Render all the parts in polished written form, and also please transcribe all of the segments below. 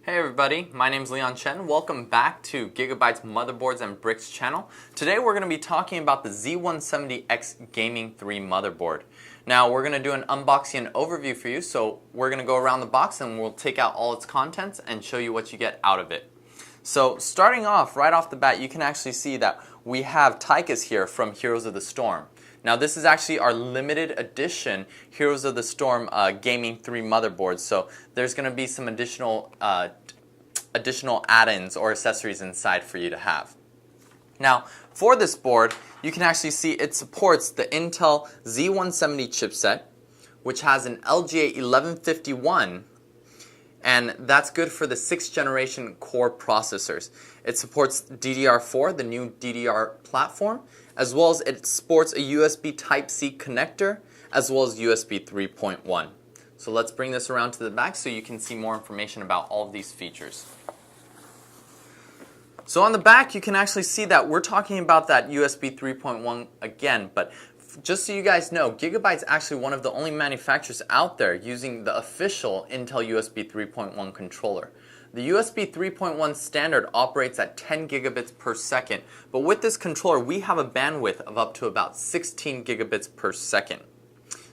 Hey everybody, my name is Leon Chen. Welcome back to Gigabyte's Motherboards and Bricks channel. Today we're going to be talking about the Z170X Gaming 3 motherboard. Now we're going to do an unboxing and overview for you, so we're going to go around the box and we'll take out all its contents and show you what you get out of it. So starting off, right off the bat, you can actually see that we have Tychus here from Heroes of the Storm. Now this is actually our limited edition Heroes of the Storm Gaming 3 motherboard, so there's going to be some additional add-ins or accessories inside for you to have. Now for this board, you can actually see it supports the Intel Z170 chipset, which has an LGA 1151, and that's good for the 6th generation core processors. It supports DDR4, the new DDR platform, as well as it sports a USB Type-C connector, as well as USB 3.1. So let's bring this around to the back so you can see more information about all of these features. So on the back, you can actually see that we're talking about that USB 3.1 again, but just so you guys know, Gigabyte's actually one of the only manufacturers out there using the official Intel USB 3.1 controller. The USB 3.1 standard operates at 10 gigabits per second, but with this controller we have a bandwidth of up to about 16 gigabits per second.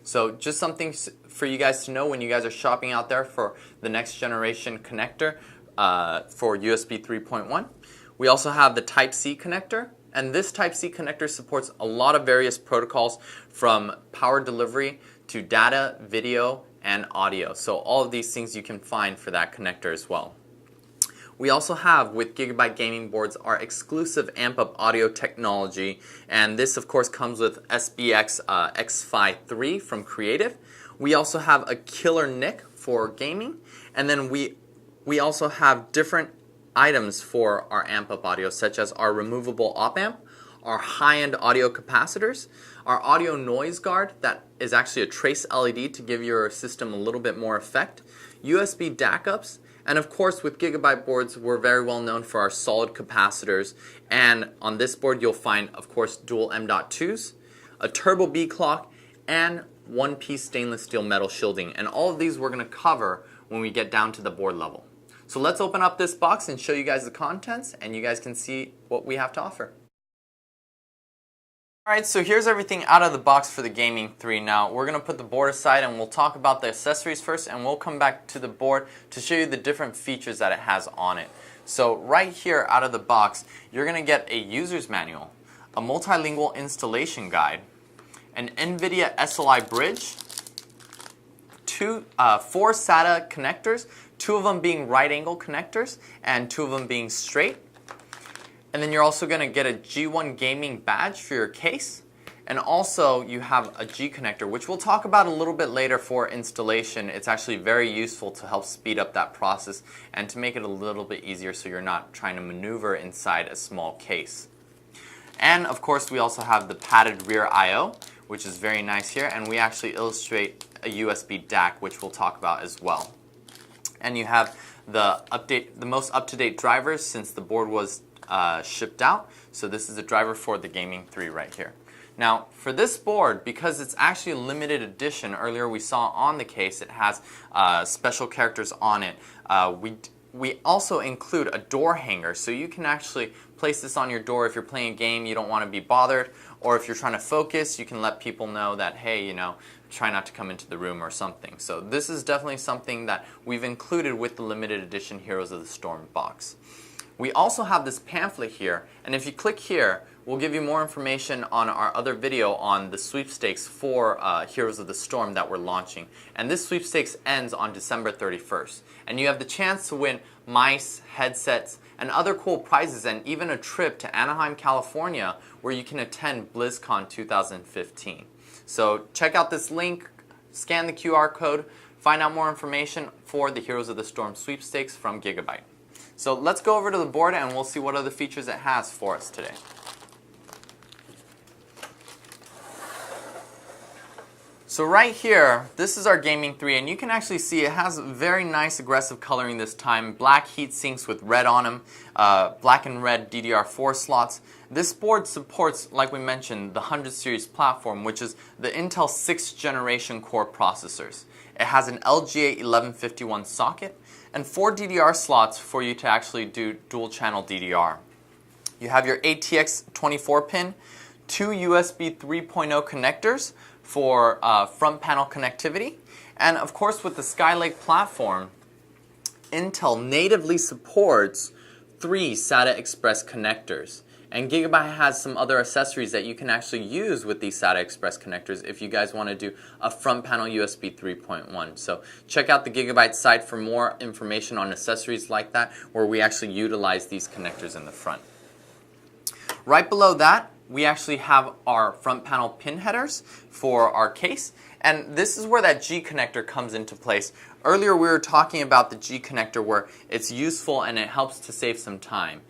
So just something for you guys to know when you guys are shopping out there for the next generation connector for USB 3.1. We also have the Type-C connector, and this Type-C connector supports a lot of various protocols from power delivery to data, video, and audio. So all of these things you can find for that connector as well. We also have, with Gigabyte gaming boards, our exclusive amp-up audio technology, and this of course comes with SBX X-Fi 3 from Creative. We also have a killer NIC for gaming, and then we also have different items for our amp-up audio, such as our removable op-amp, our high-end audio capacitors, our audio noise guard that is actually a trace LED to give your system a little bit more effect, USB DAC ups, and of course with Gigabyte boards we're very well known for our solid capacitors, and on this board you'll find of course dual M.2s, a turbo B clock, and one-piece stainless steel metal shielding, and all of these we're going to cover when we get down to the board level. So let's open up this box and show you guys the contents, and you guys can see what we have to offer. Alright, so here's everything out of the box for the Gaming 3. Now we're going to put the board aside and we'll talk about the accessories first, and we'll come back to the board to show you the different features that it has on it. So right here out of the box, you're going to get a user's manual, a multilingual installation guide, an NVIDIA SLI bridge, 4 SATA connectors, 2 of them being right angle connectors and 2 of them being straight. And then you're also going to get a G1 gaming badge for your case, and also you have a G connector, which we'll talk about a little bit later for installation. It's actually very useful to help speed up that process and to make it a little bit easier so you're not trying to maneuver inside a small case. And of course we also have the padded rear I/O, which is very nice here, and we actually illustrate a USB DAC, which we'll talk about as well. And you have the most up-to-date drivers since the board was shipped out. So this is a driver for the Gaming 3 right here. Now for this board, because it's actually a limited edition, earlier we saw on the case it has special characters on it. We also include a door hanger, so you can actually place this on your door if you're playing a game you don't want to be bothered, or if you're trying to focus, you can let people know that, hey, you know, try not to come into the room or something. So this is definitely something that we've included with the limited edition Heroes of the Storm box. We also have this pamphlet here, and if you click here, we'll give you more information on our other video on the sweepstakes for Heroes of the Storm that we're launching. And this sweepstakes ends on December 31st. And you have the chance to win mice, headsets, and other cool prizes, and even a trip to Anaheim, California, where you can attend BlizzCon 2015. So check out this link, scan the QR code, find out more information for the Heroes of the Storm sweepstakes from Gigabyte. So let's go over to the board and we'll see what other features it has for us today. So right here, this is our Gaming 3, and you can actually see it has very nice aggressive coloring this time. Black heat sinks with red on them, black and red DDR4 slots. This board supports, like we mentioned, the 100 series platform, which is the Intel 6th generation core processors. It has an LGA 1151 socket and 4 DDR slots for you to actually do dual channel DDR. You have your ATX 24 pin, 2 USB 3.0 connectors for front panel connectivity, and of course with the Skylake platform, Intel natively supports 3 SATA Express connectors. And Gigabyte has some other accessories that you can actually use with these SATA Express connectors if you guys want to do a front panel USB 3.1. So check out the Gigabyte site for more information on accessories like that, where we actually utilize these connectors in the front. Right below that, we actually have our front panel pin headers for our case, and this is where that G connector comes into place. Earlier we were talking about the G connector where it's useful and it helps to save some time.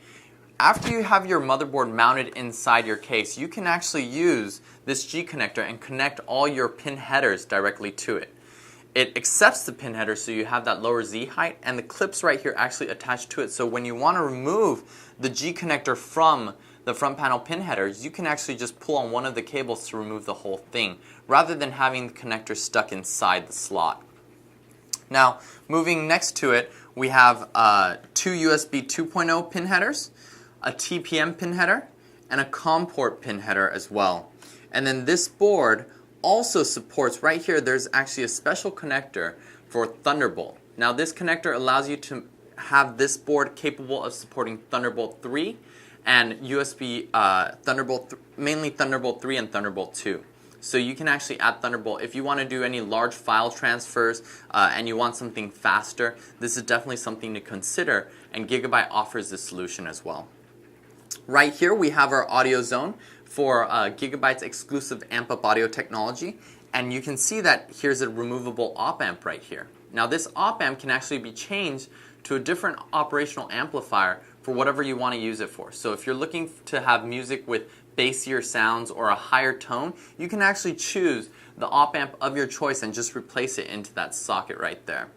After you have your motherboard mounted inside your case, you can actually use this G connector and connect all your pin headers directly to it. It accepts the pin header, so you have that lower Z height, and the clips right here actually attach to it, so when you want to remove the G connector from the front panel pin headers, you can actually just pull on one of the cables to remove the whole thing, rather than having the connector stuck inside the slot. Now, moving next to it, we have 2 USB 2.0 pin headers, a TPM pin header, and a COM port pin header as well. And then this board also supports, right here, there's actually a special connector for Thunderbolt. Now this connector allows you to have this board capable of supporting Thunderbolt 3 and USB mainly Thunderbolt 3 and Thunderbolt 2. So you can actually add Thunderbolt if you want to do any large file transfers and you want something faster. This is definitely something to consider, and Gigabyte offers this solution as well. Right here we have our audio zone for Gigabyte's exclusive amp-up audio technology, and you can see that here's a removable op-amp right here. Now this op-amp can actually be changed to a different operational amplifier for whatever you want to use it for. So if you're looking to have music with bassier sounds or a higher tone, you can actually choose the op-amp of your choice and just replace it into that socket right there.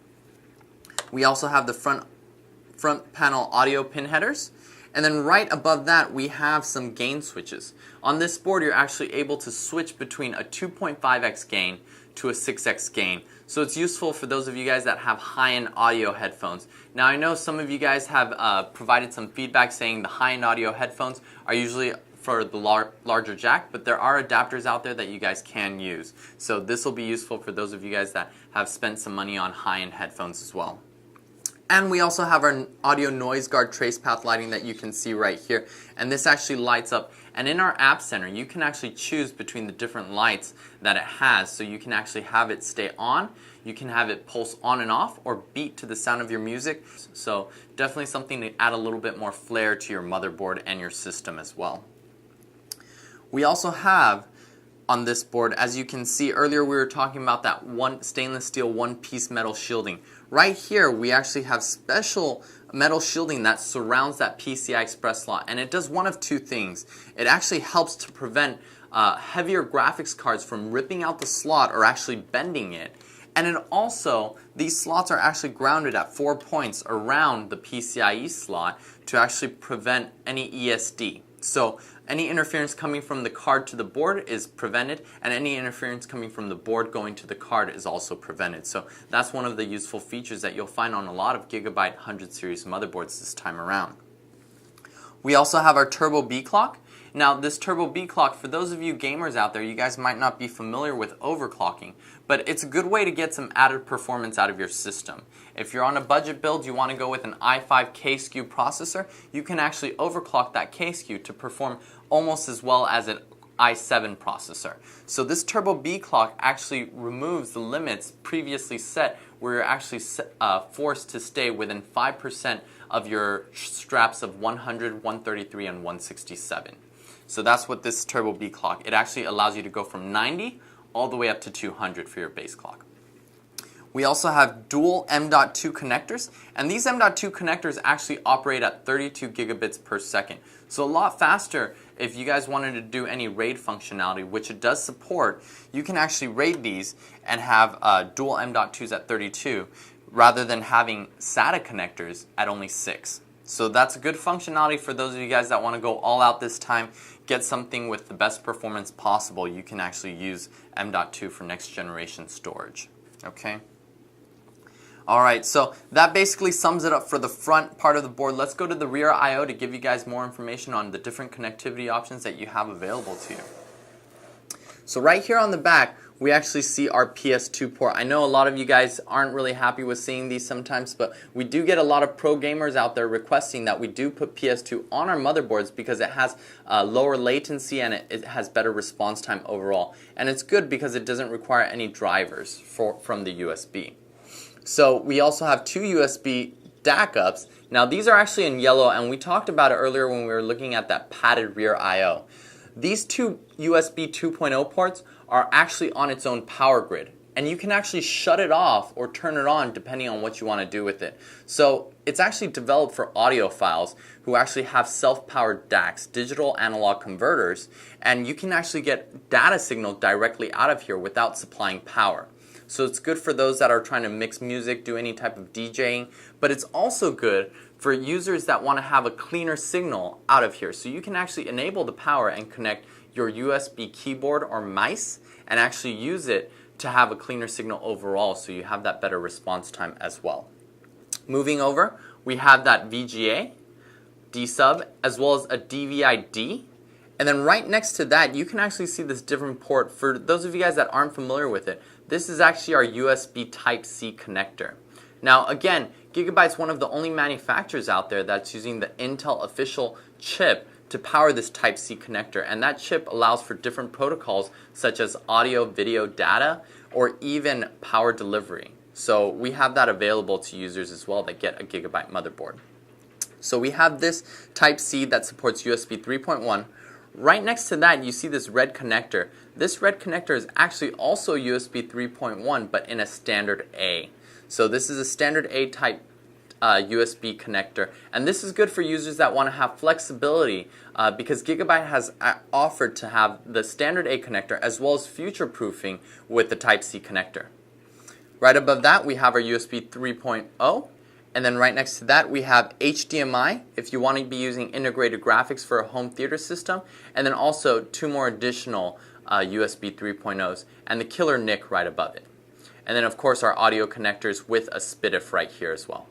We also have the front panel audio pin headers. And then right above that, we have some gain switches. On this board, you're actually able to switch between a 2.5x gain to a 6x gain. So it's useful for those of you guys that have high-end audio headphones. Now I know some of you guys have provided some feedback saying the high-end audio headphones are usually for the larger jack, but there are adapters out there that you guys can use. So this will be useful for those of you guys that have spent some money on high-end headphones as well. And we also have our audio noise guard trace path lighting that you can see right here. And this actually lights up. And in our app center, you can actually choose between the different lights that it has. So you can actually have it stay on, you can have it pulse on and off, or beat to the sound of your music. So definitely something to add a little bit more flair to your motherboard and your system as well. We also have on this board, as you can see earlier, we were talking about that one stainless steel one-piece metal shielding. Right here we actually have special metal shielding that surrounds that PCI Express slot, and it does one of two things. It actually helps to prevent heavier graphics cards from ripping out the slot or actually bending it. And it also, these slots are actually grounded at 4 points around the PCIe slot to actually prevent any ESD. So any interference coming from the card to the board is prevented, and any interference coming from the board going to the card is also prevented. So that's one of the useful features that you'll find on a lot of Gigabyte 100 series motherboards this time around. We also have our Turbo B clock. Now this Turbo B clock, for those of you gamers out there, you guys might not be familiar with overclocking, but it's a good way to get some added performance out of your system. If you're on a budget build, you want to go with an i5 K-SKU processor, you can actually overclock that K-SKU to perform almost as well as an i7 processor. So this Turbo B clock actually removes the limits previously set, where you're actually forced to stay within 5% of your straps of 100, 133, and 167. So that's what this Turbo B clock, it actually allows you to go from 90 all the way up to 200 for your base clock. We also have dual M.2 connectors, and these M.2 connectors actually operate at 32 gigabits per second. So a lot faster if you guys wanted to do any RAID functionality, which it does support, you can actually RAID these and have dual M.2s at 32 rather than having SATA connectors at only 6. So that's a good functionality for those of you guys that want to go all out this time, get something with the best performance possible. You can actually use M.2 for next generation storage. Okay. Alright, so that basically sums it up for the front part of the board. Let's go to the rear I/O to give you guys more information on the different connectivity options that you have available to you. So right here on the back, we actually see our PS2 port. I know a lot of you guys aren't really happy with seeing these sometimes, but we do get a lot of pro gamers out there requesting that we do put PS2 on our motherboards because it has lower latency and it has better response time overall. And it's good because it doesn't require any drivers from the USB. So we also have 2 USB DAC ups. Now these are actually in yellow, and we talked about it earlier when we were looking at that padded rear I/O. These 2 USB 2.0 ports are actually on its own power grid, and you can actually shut it off or turn it on depending on what you want to do with it. So it's actually developed for audiophiles who actually have self-powered DACs, digital analog converters, and you can actually get data signal directly out of here without supplying power. So it's good for those that are trying to mix music, do any type of DJing, but it's also good for users that want to have a cleaner signal out of here. So you can actually enable the power and connect your USB keyboard or mice and actually use it to have a cleaner signal overall, so you have that better response time as well. Moving over, we have that VGA, D-sub, as well as a DVI-D. And then right next to that, you can actually see this different port. For those of you guys that aren't familiar with it, this is actually our USB Type-C connector. Now again, Gigabyte's one of the only manufacturers out there that's using the Intel official chip to power this Type-C connector, and that chip allows for different protocols such as audio, video, data, or even power delivery. So we have that available to users as well that get a Gigabyte motherboard. So we have this Type-C that supports USB 3.1. Right next to that, you see this red connector. This red connector is actually also USB 3.1, but in a standard A. So this is a standard A type USB connector, and this is good for users that want to have flexibility because Gigabyte has offered to have the standard A connector as well as future-proofing with the Type-C connector. Right above that, we have our USB 3.0. And then right next to that, we have HDMI if you want to be using integrated graphics for a home theater system. And then also 2 more additional USB 3.0s and the killer NIC right above it. And then of course our audio connectors with a SPDIF right here as well.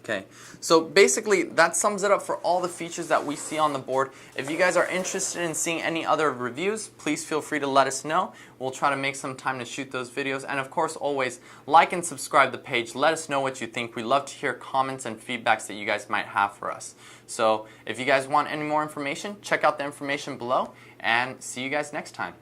Okay, so basically that sums it up for all the features that we see on the board. If you guys are interested in seeing any other reviews, please feel free to let us know. We'll try to make some time to shoot those videos. And of course, always like and subscribe the page. Let us know what you think. We love to hear comments and feedbacks that you guys might have for us. So if you guys want any more information, check out the information below, and see you guys next time.